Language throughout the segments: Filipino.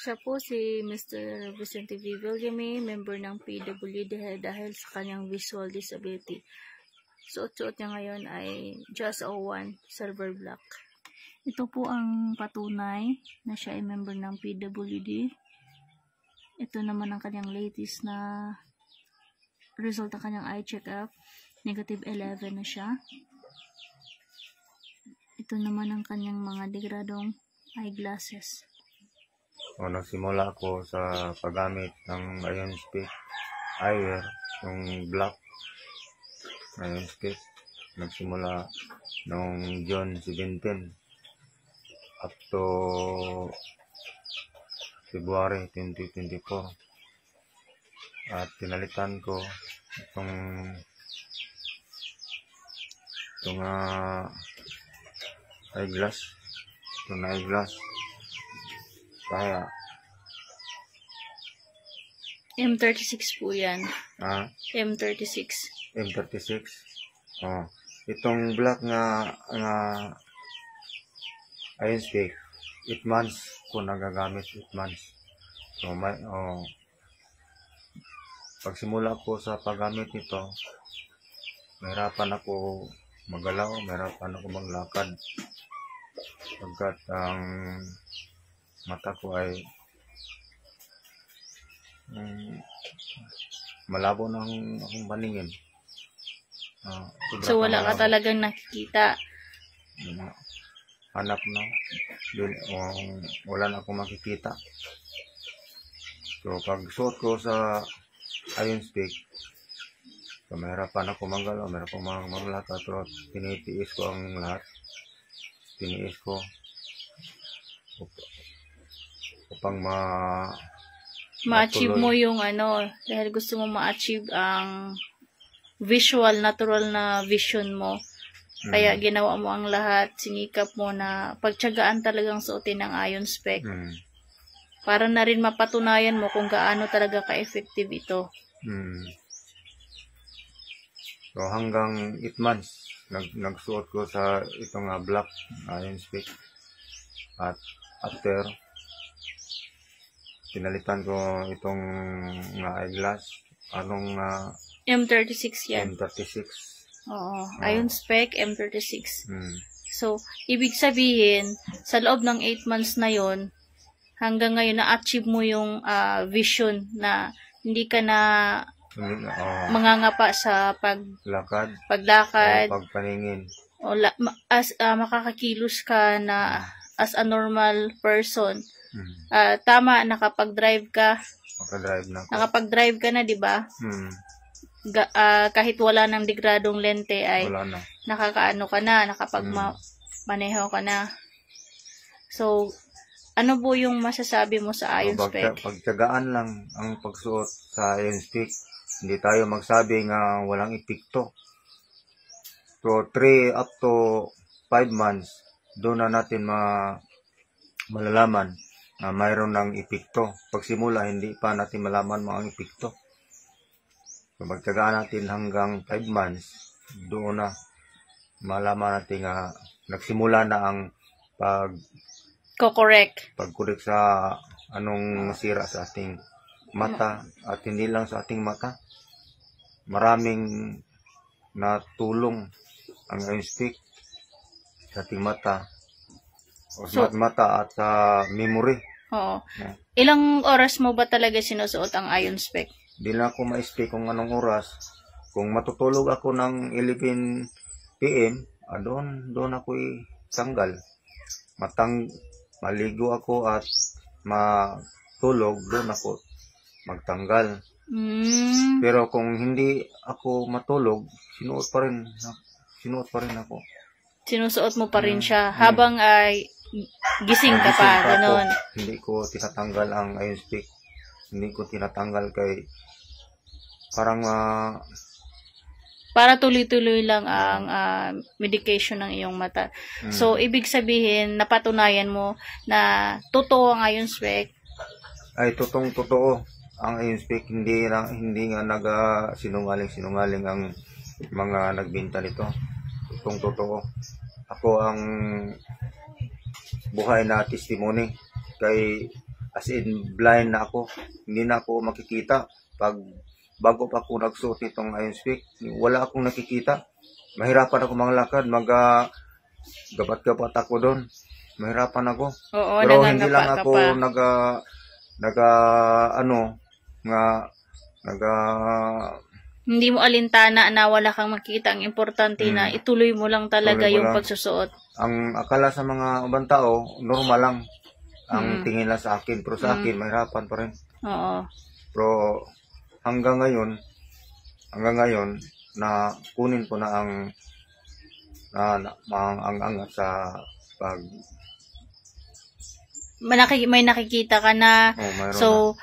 Siya po si Mr. Vicente V. Villame, member ng PWD dahil sa kanyang visual disability. Suot-suot niya ngayon ay Just 01 Silver Black. Ito po ang patunay na siya ay member ng PWD. Ito naman ang kanyang latest na result ng kanyang eye check-up. Negative 11 na siya. Ito naman ang kanyang mga degradong eyeglasses. Nagsimula ako sa paggamit ng Ion Speak eyewear, yung black Ion Speak. Nagsimula noong June 17 up to February 2024. At pinalitan ko itong eyeglass. Itong eyeglass. Kaya M36 po yan. M36. M36. Itong black na Ion Speak, 8 months ko nagagamit, 8 months. So pagsimula ko sa paggamit nito, mahirapan ako magalaw, mahirapan ako maglakad. Pagkat ang mata ko ay malabo na akong paningin. So wala ka talagang nakikita? Hanap na. Wala na akong makikita. So pag suot ko sa Ion Speak, so mahirapan ako magalaw, mahirapan ako maglakad. Pero tinitiis ko ang lahat. Tiniis ko upang ma-achieve mo yung dahil gusto mo ma-achieve ang visual, natural na vision mo. Kaya ginawa mo ang lahat, sinikap mo na pagtiyagaan talagang suotin ng Ion Speak. Para na rin mapatunayan mo kung gaano talaga ka-effective ito. So hanggang 8 months, nagsuot ko sa itong black Ion Speak. At after, pinalitan ko itong eyeglass. M36 yan. M36. Oo. Ion Speak, M36. So, ibig sabihin, sa loob ng 8 months na yon, hanggang ngayon, na-achieve mo yung vision na hindi ka na mangangapa sa paglakad, pagpaningin. Makakakilos ka na as a normal person. Tama, nakapag-drive ka. Nakapag-drive ka na, di ba? Kahit wala ng degradong lente ay nakakaano ka na, nakapag-maneho ka na. So, ano po yung masasabi mo sa Ion Speak? Pagtiyagaan lang ang pagsuot sa Ion Speak. Hindi tayo magsabi nga walang epekto. So, 3 up to 5 months, doon na natin malalaman na mayroon ng epekto. Pagsimula, hindi pa natin malaman mo ang epekto. So, magtiyagaan natin hanggang 5 months, doon na malaman natin nga nagsimula na ang pag-correct sa anong nasira sa ating mata. At hindi lang sa ating mata. Maraming natulong ang Ion Speak sa ating mata. Sa mata at sa memory. Oo. Ilang oras mo ba talaga sinusuot ang Ion Speak? Di na ako ma-speak kung anong oras. Kung matutulog ako ng 11 PM, doon ako tanggal. Maligo ako at matulog, doon ako magtanggal. Pero kung hindi ako matulog, sinuot pa rin ako. Sinusuot mo pa rin siya habang ay gising ka pa, ganun. Hindi ko tinatanggal ang Ion Speak. Hindi ko tinatanggal kay parang para tuloy-tuloy lang ang medication ng iyong mata. So, ibig sabihin, napatunayan mo na totoo ang Ion Speak. Ay, totoo ang Ion Speak. Hindi nga sinungaling ang mga nagbenta nito. Totoo. Ako ang buhay na testimony kay as in blind na ako. Hindi na ako makikita. Bago pa ako nagsuot itong Iron Speak, wala akong nakikita. Mahirapan ako manglakad, gabat-gabat ako doon. Mahirapan ako. Oo, Pero hindi lang nangangapa ka ako pa. Hindi mo alintana na wala kang makita. Ang importante na ituloy mo lang talaga Tuloy mo yung lang. pagsusuot. Ang akala sa mga ibang tao, normal lang. Ang tingin lang sa akin. Pero sa akin, mahirapan pa rin. Oo. Pero hanggang ngayon, na kunin ko na ang angat sa pag May nakikita ka na. mayroon So,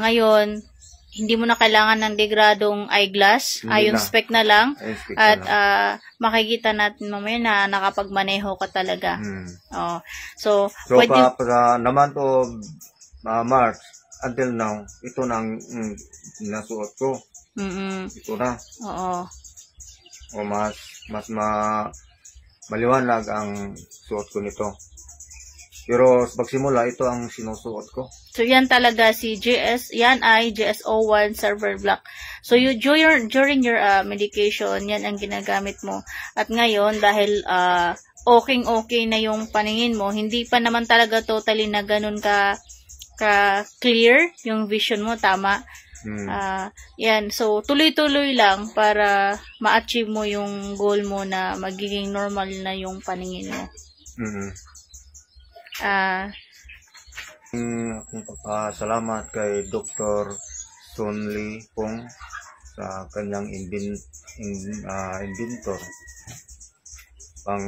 ngayon, hindi mo na kailangan ng degradong eyeglass. Hindi Iron na. spec na lang. na. Speak At na lang. makikita natin mamaya na nakapagmaneho ka talaga. Oh. So, So, pwede, naman to March, until now, ito na ang nasuot ko. Ito na. Oo. O mas maliwanag ang suot ko nito. Pero sa pagsimula, ito ang sinusuot ko. So, yan talaga yan ay GS01 server block. So, during your medication, yan ang ginagamit mo. At ngayon, dahil okay na yung paningin mo, hindi pa naman talaga totally na ganun ka clear yung vision mo, tama? Yan. So, tuloy-tuloy lang para ma-achieve mo yung goal mo na magiging normal na yung paningin mo. Akong papasalamat kay Dr. Sunli Pong sa kanyang inventor pang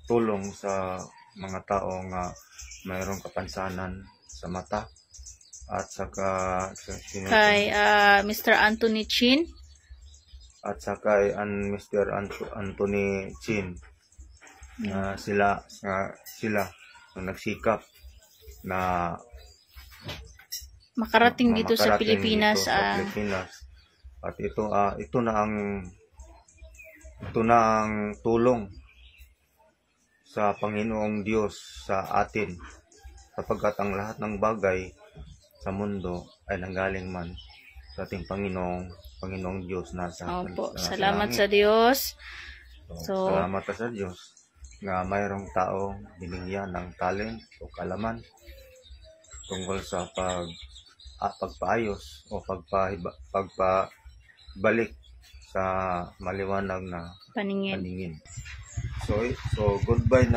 tulong sa mga tao nga mayroong kapansanan sa mata at saka Kay Mr. Anthony Chin at saka Mr. Anthony Chin. Sila nagsikap na makarating dito sa Pilipinas. At ito na ang tulong sa Panginoong Diyos sa atin, sapagkat ang lahat ng bagay sa mundo ay nanggaling man sa ating Panginoong Diyos na sa Salamat sa Diyos. So, salamat sa Diyos na mayroong tao binigyan ng talent o kalaman tungkol sa pagpaayos o pagpabalik sa maliwanag na paningin. So goodbye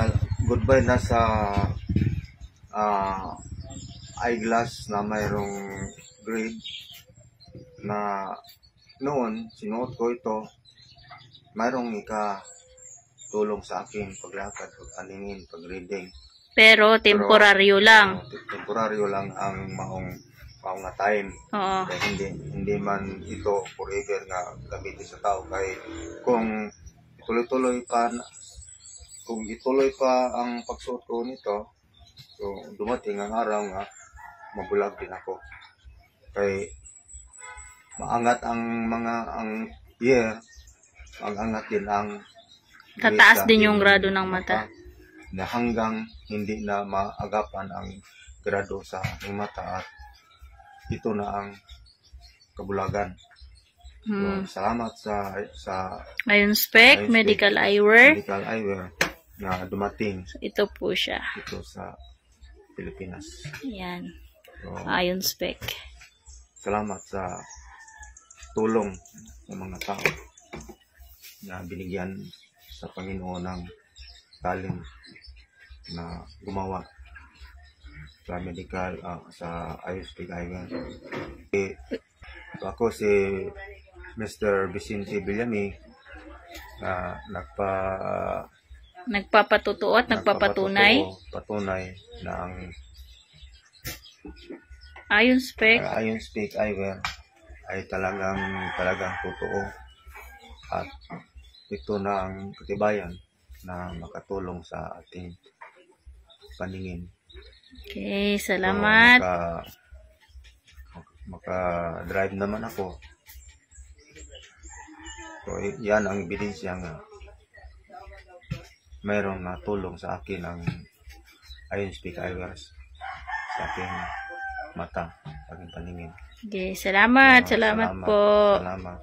na sa eyeglass na mayroong grade na noon sinuot ko ito, mayroong tulong sa akin paglakad, pagpaningin, pag-reading. Pero temporaryo lang. Temporaryo lang ang maong nga time. Oo. Kaya hindi man ito forever nga gamitin sa tao. Kaya kung ituloy pa ang pagsuot ko nito, so dumating ang araw nga mabulag din ako. Kaya maangat ang year, maangat din ang tataas din yung grado ng mata. Na hanggang hindi na maagapan ang grado sa aking mata at ito na ang kabulagan. So, salamat sa Iron Spec Medical Eyewear na dumating. So, ito po siya. Ito sa Pilipinas. Yan. So, Iron Spec. Salamat sa tulong ng mga tao na binigyan sa Panginoon ng talent na gumawa sa medical sa Iron Speak Eyewear. Ako si Mr. Vicente Villami na nagpapatutuo at nagpapatunay na ang Iron Spec Eyewear ay talagang totoo at ito na ang katibayan na makatulong sa ating paningin. Okay, salamat. So, maka-drive naman ako. So, yan ang ebidensya nga mayroong natulong sa akin ang Iron Speak Eyewear sa aking mata, sa aking paningin. Okay, salamat po. Salamat.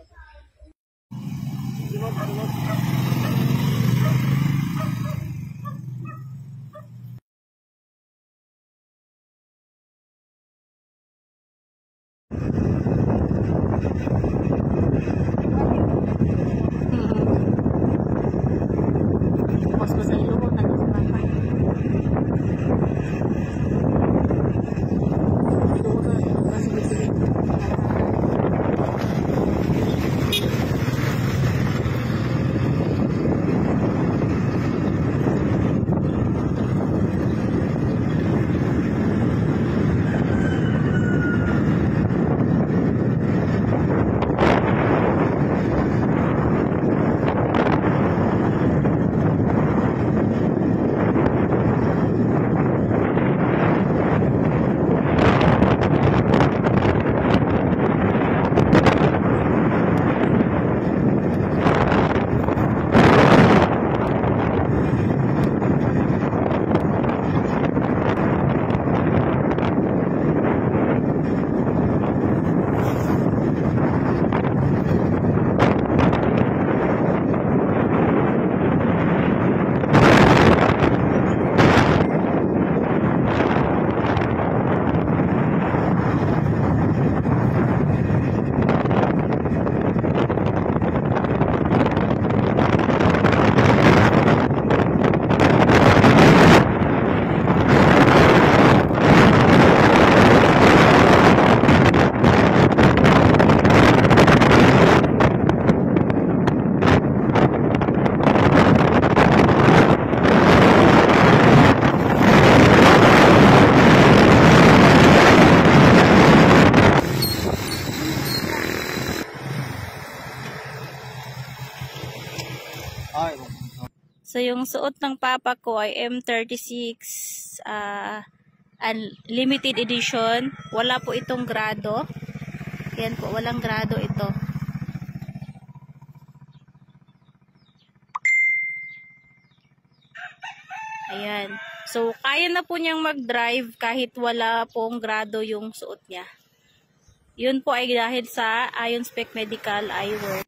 Mas sa ilo na So, yung suot ng papa ko ay M36 limited edition. Wala po itong grado. Yan po, walang grado ito. Ayan. So, kaya na po niyang mag-drive kahit wala pong grado yung suot niya. Yun po ay dahil sa Ion Spec Medical Eyewear.